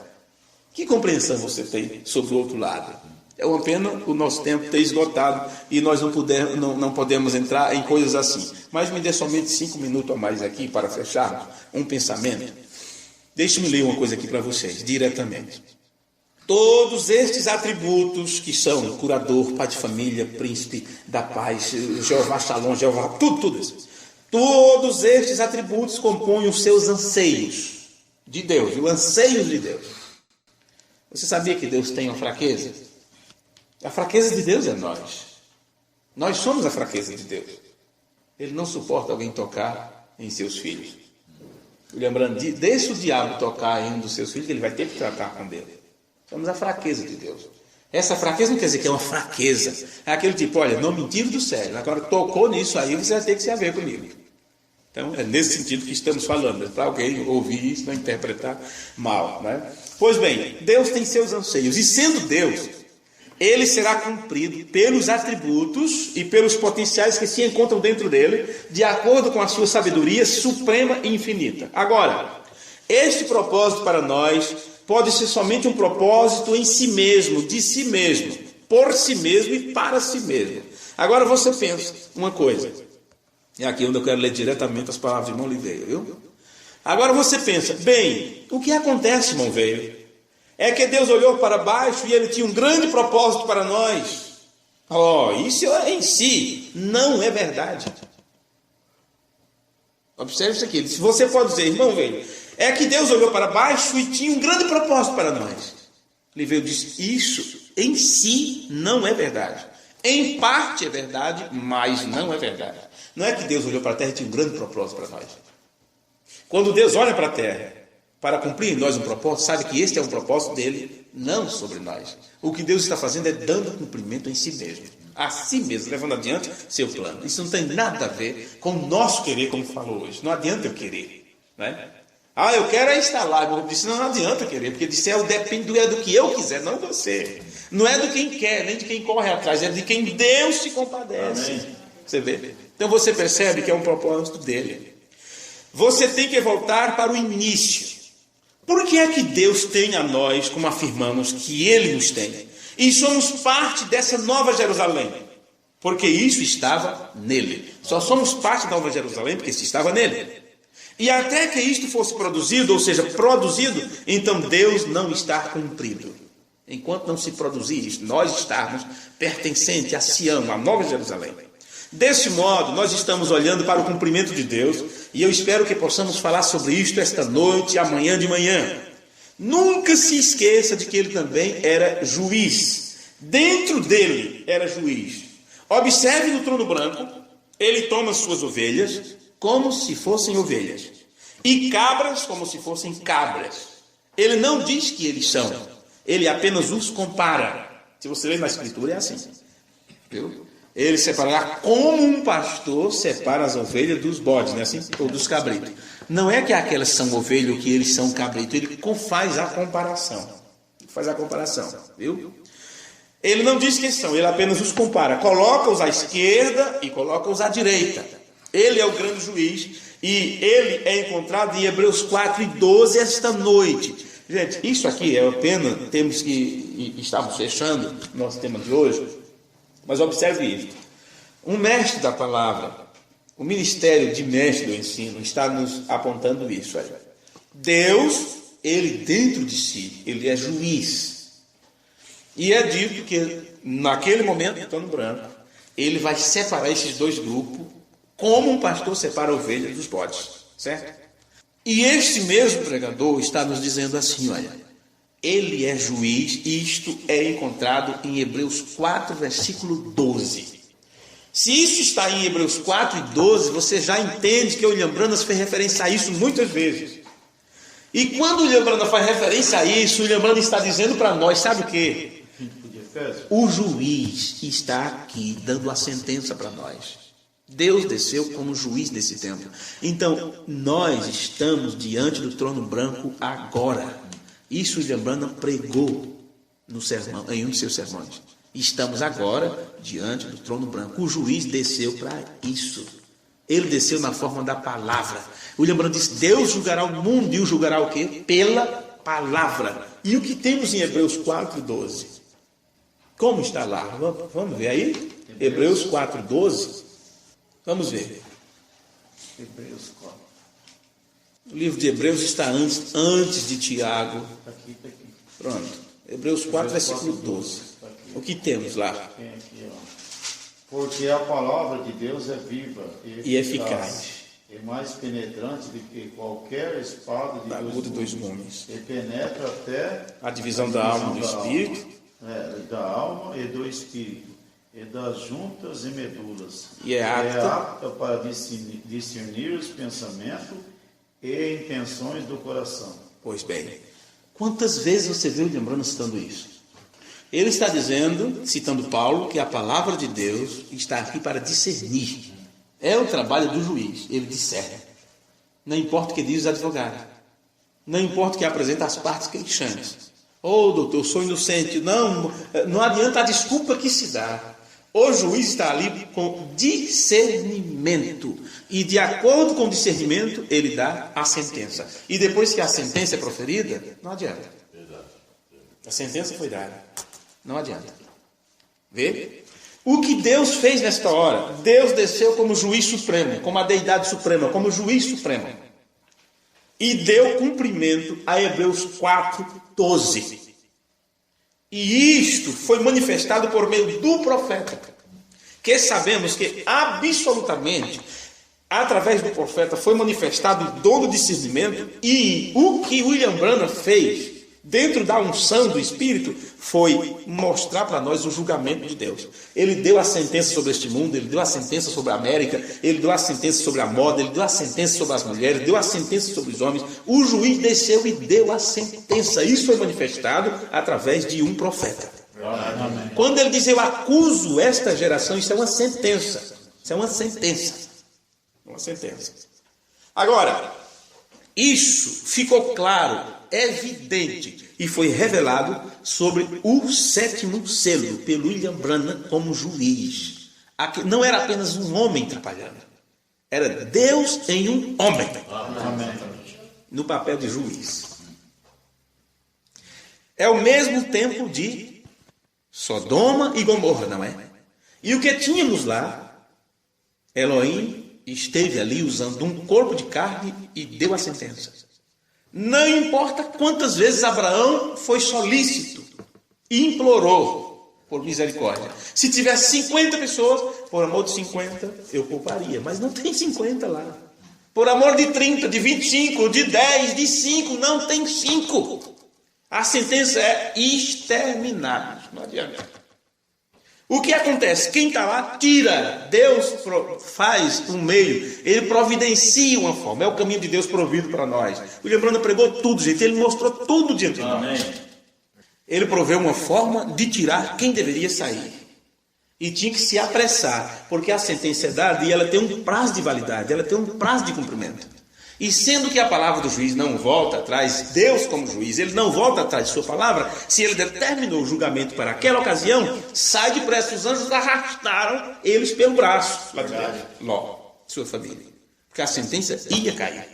Speaker 1: Que compreensão você tem sobre o outro lado? É uma pena o nosso tempo ter esgotado e nós não podemos entrar em coisas assim. Mas me dê somente 5 minutos a mais aqui para fecharmos um pensamento. Deixe-me ler uma coisa aqui para vocês, diretamente. Todos estes atributos que são curador, pai de família, príncipe da paz, Jeová Shalom, Jeová, tudo isso. Todos estes atributos compõem os seus anseios de Deus, os anseios de Deus. Você sabia que Deus tem uma fraqueza? A fraqueza de Deus é nós. Nós somos a fraqueza de Deus. Ele não suporta alguém tocar em seus filhos. Lembrando, deixa o diabo tocar em um dos seus filhos, que ele vai ter que tratar com Deus. Somos a fraqueza de Deus. Essa fraqueza não quer dizer que é uma fraqueza. É aquele tipo, olha, não me tire do sério. Agora tocou nisso aí, você vai ter que se haver comigo. Então, é nesse sentido que estamos falando. Para alguém ouvir isso, não interpretar mal. Né? Pois bem, Deus tem seus anseios. E sendo Deus, ele será cumprido pelos atributos e pelos potenciais que se encontram dentro dele, de acordo com a sua sabedoria suprema e infinita. Agora, este propósito para nós pode ser somente um propósito em si mesmo, de si mesmo, por si mesmo e para si mesmo. Agora você pensa uma coisa, é aqui onde eu quero ler diretamente as palavras de irmão Oliveira, viu? Agora você pensa, bem, o que acontece, irmão Veio? É que Deus olhou para baixo e ele tinha um grande propósito para nós. Isso em si não é verdade. Observe isso aqui. Se você pode dizer, irmão Veio, é que Deus olhou para baixo e tinha um grande propósito para nós. Oliveira disse, isso em si não é verdade. Em parte é verdade, mas não é verdade. Não é que Deus olhou para a terra e tinha um grande propósito para nós. Quando Deus olha para a terra para cumprir em nós um propósito, sabe que este é um propósito dele, não sobre nós. O que Deus está fazendo é dando cumprimento em si mesmo, a si mesmo, levando adiante seu plano. Isso não tem nada a ver com o nosso querer, como falou hoje. Não adianta eu querer, né? Eu quero estar lá. Eu disse, não adianta querer, porque disse, depende do que eu quiser, não você. Não é do quem quer, nem de quem corre atrás, é de quem Deus se compadece. Amém. Você vê? Então você percebe que é um propósito dele. Você tem que voltar para o início. Por que é que Deus tem a nós, como afirmamos, que Ele nos tem? E somos parte dessa Nova Jerusalém. Porque isso estava nele. Só somos parte da Nova Jerusalém porque isso estava nele. E até que isto fosse produzido, ou seja, produzido, então Deus não está cumprido. Enquanto não se produzir isto, nós estarmos pertencentes a Sião, a Nova Jerusalém. Desse modo, nós estamos olhando para o cumprimento de Deus, e eu espero que possamos falar sobre isto esta noite e amanhã de manhã. Nunca se esqueça de que ele também era juiz. Dentro dele era juiz. Observe no trono branco, ele toma suas ovelhas como se fossem ovelhas, e cabras como se fossem cabras. Ele não diz que eles são, ele apenas os compara. Se você ler na Escritura é assim, viu? Ele separará como um pastor separa as ovelhas dos bodes, né? Assim, ou dos cabritos. Não é que aquelas são ovelhas ou que eles são cabritos, ele faz a comparação. Viu? Ele não diz que são, ele apenas os compara. Coloca-os à esquerda e coloca-os à direita. Ele é o grande juiz e ele é encontrado em Hebreus 4:12 esta noite. Gente, isso aqui é apenas, temos que, estamos fechando nosso tema de hoje. Mas observe isso. Um mestre da palavra, o ministério de mestre do ensino, está nos apontando isso. Deus, ele dentro de si, ele é juiz. E é dito que naquele momento, no trono branco, ele vai separar esses dois grupos, como um pastor separa a ovelha dos bodes. Certo? E este mesmo pregador está nos dizendo assim, olha, ele é juiz, e isto é encontrado em Hebreus 4, versículo 12. Se isso está em Hebreus 4:12, você já entende que o William Branham fez referência a isso muitas vezes. E quando o William Branham faz referência a isso, o William Branham está dizendo para nós, sabe o quê?
Speaker 3: Efésios.
Speaker 1: O juiz está aqui dando a sentença para nós. Deus desceu como juiz desse tempo. Então, nós estamos diante do trono branco agora. Isso William Branham pregou no sermão, em um de seus sermões. Estamos agora diante do trono branco. O juiz desceu para isso. Ele desceu na forma da palavra. William Branham disse: Deus julgará o mundo, e o julgará o quê? Pela palavra. E o que temos em Hebreus 4:12? Como está lá? Vamos ver aí? Hebreus 4:12. Vamos ver.
Speaker 3: Hebreus 4.
Speaker 1: O livro de Hebreus está antes de Tiago.
Speaker 3: Está aqui, está aqui.
Speaker 1: Pronto. Hebreus 4, versículo 12.
Speaker 3: Tá aqui.
Speaker 1: O que temos lá?
Speaker 3: Tem aqui, ó. Porque a palavra de Deus é viva
Speaker 1: E eficaz.
Speaker 3: e mais penetrante do que qualquer espada de
Speaker 1: dois gumes.
Speaker 3: E penetra até
Speaker 1: A divisão da alma e do espírito.
Speaker 3: Da alma e do espírito, e das juntas e medulas.
Speaker 1: E é apta
Speaker 3: para discernir os pensamentos e intenções do coração.
Speaker 1: Pois bem, quantas vezes você viu William Branham citando isso? Ele está dizendo, citando Paulo, que a palavra de Deus está aqui para discernir. É o trabalho do juiz, ele discerne. Não importa o que diz o advogado. Não importa o que apresenta as partes queixantes. Doutor, eu sou inocente. Não adianta a desculpa que se dá. O juiz está ali com discernimento. E de acordo com o discernimento, ele dá a sentença. E depois que a sentença é proferida, não adianta. A sentença foi dada. Não adianta. Vê? O que Deus fez nesta hora? Deus desceu como juiz supremo, como a deidade suprema, como juiz supremo. E deu cumprimento a Hebreus 4:12. E isto foi manifestado por meio do profeta. Que sabemos que absolutamente, através do profeta, foi manifestado o dom do discernimento. E o que William Branham fez, dentro da unção do Espírito, foi mostrar para nós o julgamento de Deus. Ele deu a sentença sobre este mundo, ele deu a sentença sobre a América, ele deu a sentença sobre a moda, ele deu a sentença sobre as mulheres, deu a sentença sobre os homens. O juiz desceu e deu a sentença. Isso foi manifestado através de um profeta. Amém. Quando ele diz: eu acuso esta geração, isso é uma sentença. Isso é uma sentença. Uma sentença. Agora, isso ficou claro, evidente, e foi revelado sobre o 7º selo, pelo William Branham como juiz. Aqui não era apenas um homem trabalhando, era Deus em um homem. Amém. No papel de juiz. É o mesmo tempo de Sodoma e Gomorra, não é? E o que tínhamos lá, Elohim esteve ali usando um corpo de carne e deu a sentença. Não importa quantas vezes Abraão foi solícito e implorou por misericórdia. Se tivesse 50 pessoas, por amor de 50, eu pouparia. Mas não tem 50 lá. Por amor de 30, de 25, de 10, de 5, não tem 5. A sentença é exterminada. Não adianta. O que acontece? Quem está lá, tira. Deus faz um meio. Ele providencia uma forma. É o caminho de Deus provido para nós. O William Branham pregou tudo, gente. Ele mostrou tudo diante de nós. Ele proveu uma forma de tirar quem deveria sair. E tinha que se apressar. Porque a sentença é dada e ela tem um prazo de validade. Ela tem um prazo de cumprimento. E sendo que a palavra do juiz não volta atrás, Deus como juiz, ele não volta atrás de sua palavra, se ele determinou o julgamento para aquela ocasião, sai depressa. Os anjos arrastaram eles pelo braço, lá de dentro, Ló, sua família. Porque a sentença ia cair.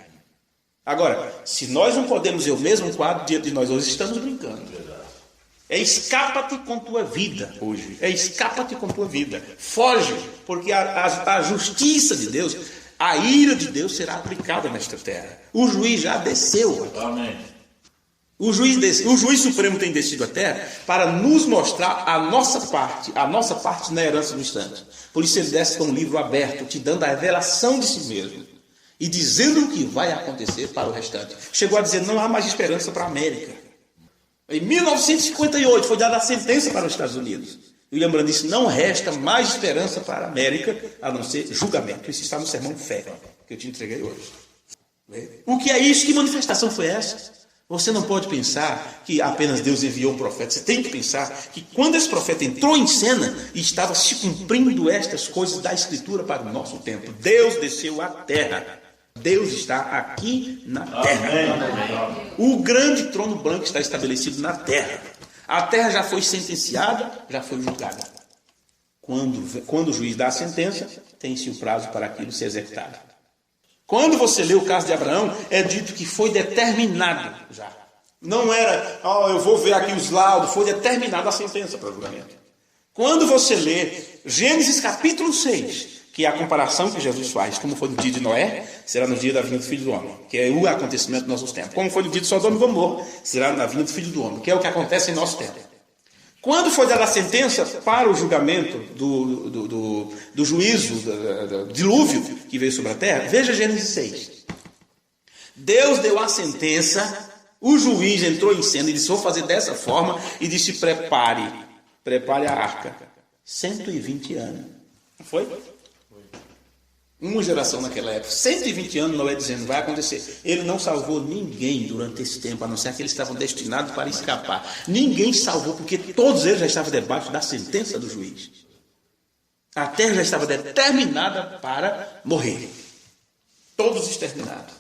Speaker 1: Agora, se nós não podemos ver o mesmo quadro diante de nós hoje, estamos brincando. É escapa-te com tua vida hoje. É escapa-te com tua vida. Foge, porque a justiça de Deus... A ira de Deus será aplicada nesta terra. O juiz já desceu. Amém. O juiz supremo tem descido à terra para nos mostrar a nossa parte na herança dos santos. Por isso ele desce com um livro aberto, te dando a revelação de si mesmo e dizendo o que vai acontecer para o restante. Chegou a dizer: não há mais esperança para a América. Em 1958 foi dada a sentença para os Estados Unidos. William Branham disse: não resta mais esperança para a América a não ser julgamento. Isso está no sermão Fé, que eu te entreguei hoje. O que é isso? Que manifestação foi essa? Você não pode pensar que apenas Deus enviou um profeta. Você tem que pensar que quando esse profeta entrou em cena, estava se cumprindo estas coisas da Escritura para o nosso tempo. Deus desceu à terra. Deus está aqui na terra. O grande trono branco está estabelecido na terra. A terra já foi sentenciada, já foi julgada. Quando o juiz dá a sentença, tem-se o prazo para aquilo ser executado. Quando você lê o caso de Abraão, é dito que foi determinado já. Não era, eu vou ver aqui os laudos, foi determinada a sentença para o julgamento. Quando você lê Gênesis capítulo 6, que é a comparação que Jesus faz, como foi no dia de Noé, será no dia da vinda do Filho do Homem, que é o acontecimento dos nossos tempos. Como foi no dia de Sodoma e Gomorra, será na vinda do Filho do Homem, que é o que acontece em nosso tempo. Quando foi dada a sentença para o julgamento do juízo, do dilúvio que veio sobre a terra, veja Gênesis 6. Deus deu a sentença, o juiz entrou em cena e disse, vou fazer dessa forma, e disse, prepare a arca. 120 anos. Não foi? Uma geração naquela época, 120 anos, Noé dizendo, vai acontecer. Ele não salvou ninguém durante esse tempo, a não ser que eles estavam destinados para escapar. Ninguém salvou, porque todos eles já estavam debaixo da sentença do juiz. A terra já estava determinada para morrer. Todos exterminados.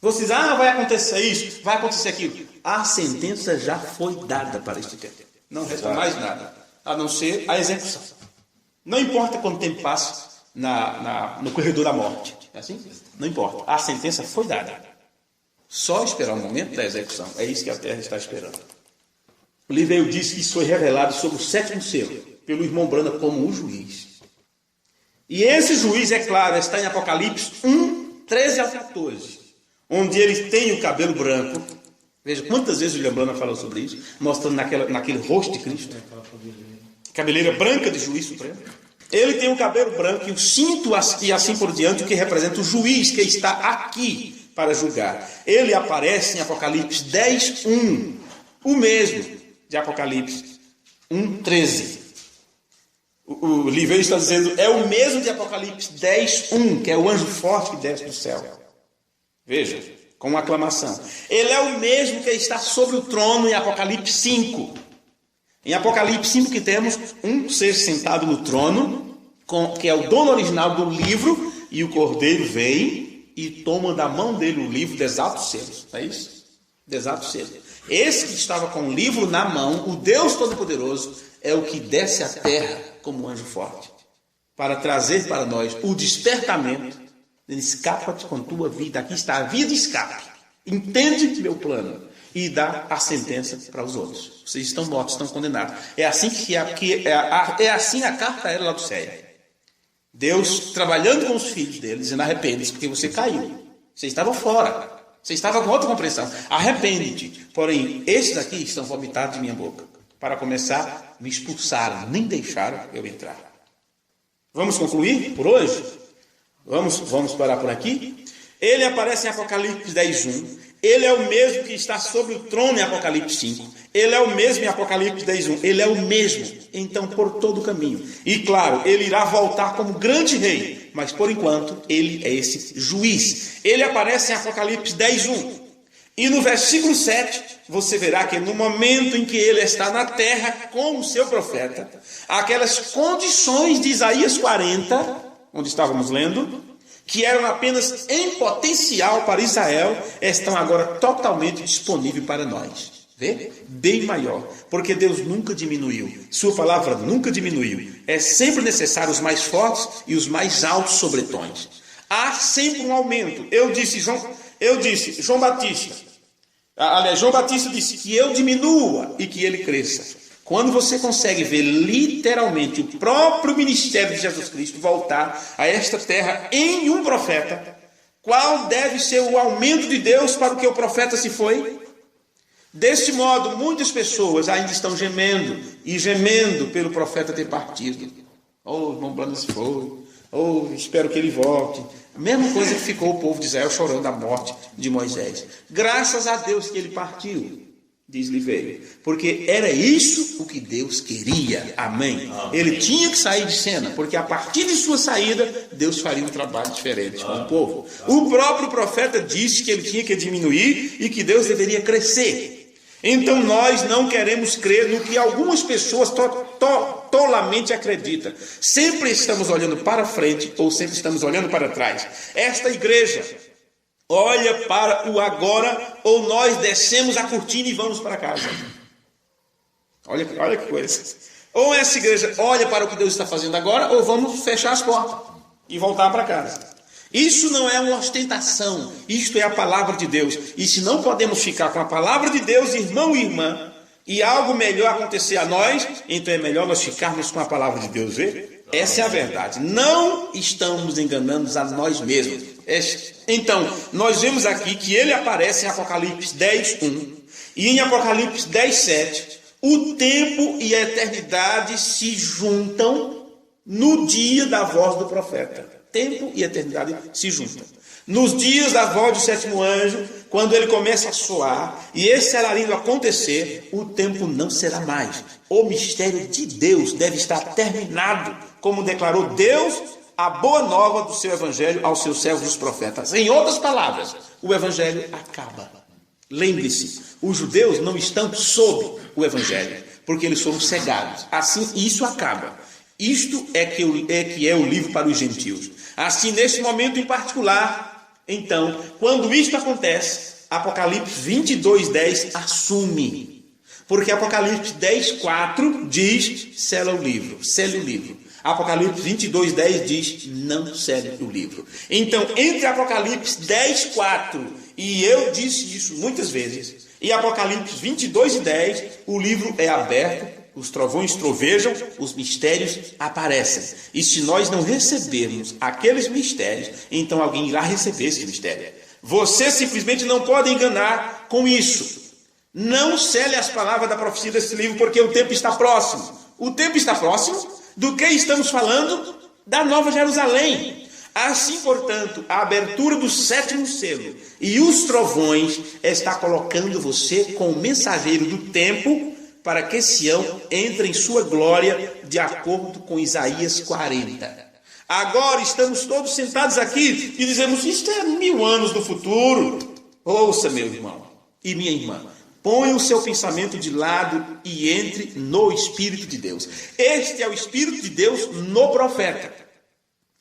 Speaker 1: Vocês, vai acontecer isso, vai acontecer aquilo. A sentença já foi dada para este tempo. Não resta mais nada, a não ser a execução. Não importa quanto tempo passa no corredor da morte. É assim? Não importa. A sentença foi dada. Só esperar o momento da execução. É isso que a terra está esperando. O livro diz que isso foi revelado sobre o 7º selo, pelo irmão Branham como o juiz. E esse juiz, é claro, está em Apocalipse 1, 13 ao 14, onde ele tem o cabelo branco. Veja quantas vezes o William Branham falou sobre isso, mostrando naquele rosto de Cristo. Cabeleira branca de juiz supremo. Ele tem o cabelo branco e o cinto e assim por diante, o que representa o juiz que está aqui para julgar. Ele aparece em Apocalipse 10, 1. O mesmo de Apocalipse 1, 13. O livro está dizendo, é o mesmo de Apocalipse 10, 1, que é o anjo forte que desce do céu. Veja, com uma aclamação. Ele é o mesmo que está sobre o trono em Apocalipse 5. Em Apocalipse 5 que temos um ser sentado no trono, que é o dono original do livro, e o cordeiro vem e toma da mão dele o livro, desata os selos. É isso? Desata os selos. Esse que estava com o livro na mão, o Deus Todo-Poderoso, é o que desce à terra como anjo forte, para trazer para nós o despertamento. Escapa-te com tua vida, aqui está a vida, escape. Entende meu plano. E dá a sentença para os outros. Vocês estão mortos, estão condenados. É assim é assim a carta era lá do céu. Deus trabalhando com os filhos dele, dizendo, arrepende-se, porque você caiu. Você estava fora. Você estava com outra compreensão. Arrepende-te. Porém, esses aqui estão vomitados de minha boca. Para começar, me expulsaram, nem deixaram eu entrar. Vamos concluir por hoje? Vamos parar por aqui? Ele aparece em Apocalipse 10, 1. Ele é o mesmo que está sobre o trono em Apocalipse 5. Ele é o mesmo em Apocalipse 10, 1. Ele é o mesmo, então, por todo o caminho. E, claro, ele irá voltar como grande rei. Mas, por enquanto, ele é esse juiz. Ele aparece em Apocalipse 10, 1. E no versículo 7, você verá que no momento em que ele está na terra com o seu profeta, aquelas condições de Isaías 40, onde estávamos lendo, que eram apenas em potencial para Israel, estão agora totalmente disponíveis para nós. Vê? Bem maior, porque Deus nunca diminuiu, sua palavra nunca diminuiu. É sempre necessário os mais fortes e os mais altos sobretons. Há sempre um aumento. João Batista. Aliás, João Batista disse que eu diminua e que ele cresça. Quando você consegue ver literalmente o próprio ministério de Jesus Cristo voltar a esta terra em um profeta, qual deve ser o aumento de Deus para o que o profeta se foi? Deste modo, muitas pessoas ainda estão gemendo pelo profeta ter partido. Irmão Branham se foi. Espero que ele volte. A mesma coisa que ficou o povo de Israel chorando a morte de Moisés. Graças a Deus que ele partiu. diz-lhe veio. Porque era isso o que Deus queria. Amém. Ele tinha que sair de cena, porque a partir de sua saída, Deus faria um trabalho diferente com o povo. O próprio profeta disse que ele tinha que diminuir e que Deus deveria crescer. Então nós não queremos crer no que algumas pessoas tolamente acreditam. Sempre estamos olhando para frente ou sempre estamos olhando para trás. Esta igreja olha para o agora ou nós descemos a cortina e vamos para casa. Olha que coisa. Ou essa igreja olha para o que Deus está fazendo agora ou vamos fechar as portas e voltar para casa. Isso não é uma ostentação, isto é a palavra de Deus. E se não podemos ficar com a palavra de Deus, irmão e irmã, e algo melhor acontecer a nós, então é melhor nós ficarmos com a palavra de Deus, vê? Essa é a verdade. Não estamos enganando a nós mesmos. Então, nós vemos aqui que ele aparece em Apocalipse 10:1 e em Apocalipse 10:7, o tempo e a eternidade se juntam no dia da voz do profeta. Tempo e eternidade se juntam. Nos dias da voz do sétimo anjo, quando ele começa a soar, e esse alarido acontecer, o tempo não será mais. O mistério de Deus deve estar terminado, como declarou Deus, a boa nova do seu evangelho aos seus servos os profetas. Em outras palavras, o evangelho acaba. Lembre-se, os judeus não estão sob o evangelho, porque eles foram cegados. Assim, isso acaba. Isto é que é o livro para os gentios. Assim, neste momento em particular, então, quando isto acontece, Apocalipse 22:10 assume. Porque Apocalipse 10:4 diz, sela o livro. Apocalipse 22:10 diz, não cele o livro. Então, entre Apocalipse 10:4, e eu disse isso muitas vezes, e Apocalipse 22:10, o livro é aberto, os trovões trovejam, os mistérios aparecem. E se nós não recebermos aqueles mistérios, então alguém irá receber esse mistério. Você simplesmente não pode enganar com isso. Não cele as palavras da profecia desse livro, porque o tempo está próximo. O tempo está próximo do que estamos falando? Da Nova Jerusalém. Assim, portanto, a abertura do sétimo selo e os trovões está colocando você como mensageiro do tempo, para que Sião entre em sua glória, de acordo com Isaías 40. Agora estamos todos sentados aqui e dizemos, isto é 1000 anos no futuro. Ouça, meu irmão e minha irmã, ponha o seu pensamento de lado e entre no Espírito de Deus. Este é o Espírito de Deus no profeta,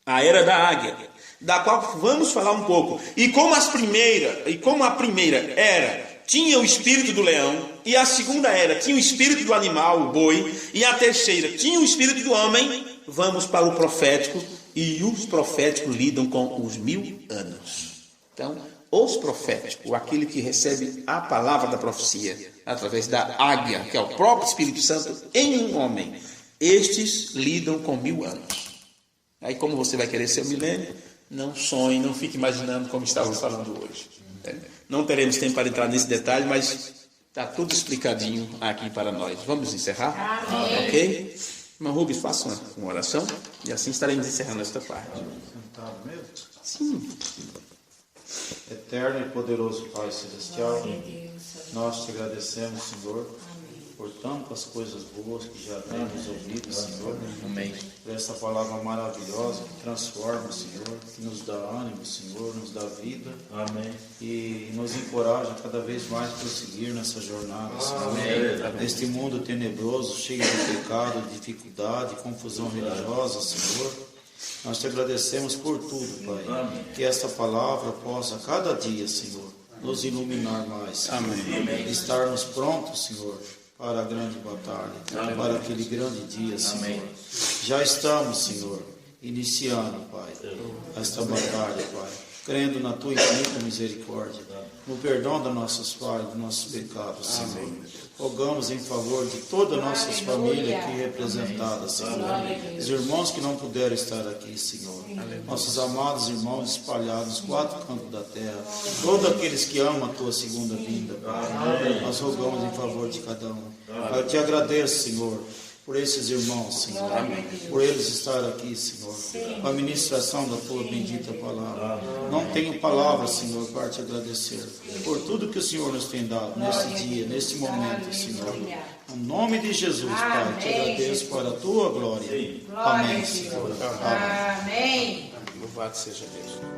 Speaker 1: a era da águia, da qual vamos falar um pouco. E como a primeira era tinha o espírito do leão, e a segunda era tinha o espírito do animal, o boi, e a terceira tinha o espírito do homem, vamos para o profético, e os proféticos lidam com os 1000 anos. Então, os proféticos, aquele que recebe a palavra da profecia, através da águia, que é o próprio Espírito Santo, em um homem, estes lidam com 1000 anos. Aí, como você vai querer ser o milênio, não sonhe, não fique imaginando como estávamos falando hoje. Não teremos tempo para entrar nesse detalhe, mas está tudo explicadinho aqui para nós. Vamos encerrar? Amém. Ok? Irmão Rubens, faça uma oração e assim estaremos encerrando esta parte.
Speaker 3: Sentado mesmo?
Speaker 1: Sim.
Speaker 3: Eterno e poderoso Pai Celestial, nós te agradecemos, Senhor, por tantas coisas boas que já temos ouvido, Senhor.
Speaker 1: Amém.
Speaker 3: Por essa palavra maravilhosa que transforma, Senhor, que nos dá ânimo, Senhor, nos dá vida.
Speaker 4: Amém.
Speaker 3: E nos encoraja cada vez mais a prosseguir nessa jornada, Senhor.
Speaker 4: Amém.
Speaker 3: Neste mundo tenebroso, cheio de pecado, dificuldade, confusão religiosa, Senhor. Nós te agradecemos por tudo, Pai.
Speaker 4: Amém.
Speaker 3: Que esta palavra possa, cada dia, Senhor, nos iluminar mais, Senhor.
Speaker 1: Amém.
Speaker 3: Estarmos prontos, Senhor, para a grande batalha,
Speaker 4: Amém.
Speaker 3: para aquele grande dia, Senhor.
Speaker 4: Amém.
Speaker 3: Já estamos, Senhor, iniciando, Pai, esta batalha, Pai, crendo na Tua infinita misericórdia, no perdão das nossas falhas, dos nossos pecados, Senhor. Rogamos em favor de toda a nossa família aqui representada, Senhor. Os irmãos que não puderam estar aqui, Senhor. Nossos amados irmãos espalhados nos 4 cantos da terra. Todos aqueles que amam a Tua segunda vinda, Pai. Nós rogamos em favor de cada um. Pai, eu te agradeço, Senhor, por esses irmãos, Senhor.
Speaker 1: Amém.
Speaker 3: Por eles estar aqui, Senhor. Com a ministração da tua bendita palavra. Não tenho palavras, Senhor, para te agradecer por tudo que o Senhor nos tem dado neste dia, neste momento, Senhor. Em nome de Jesus, Pai, te agradeço para a tua glória. Amém, Senhor.
Speaker 4: Amém.
Speaker 1: Louvado seja Deus.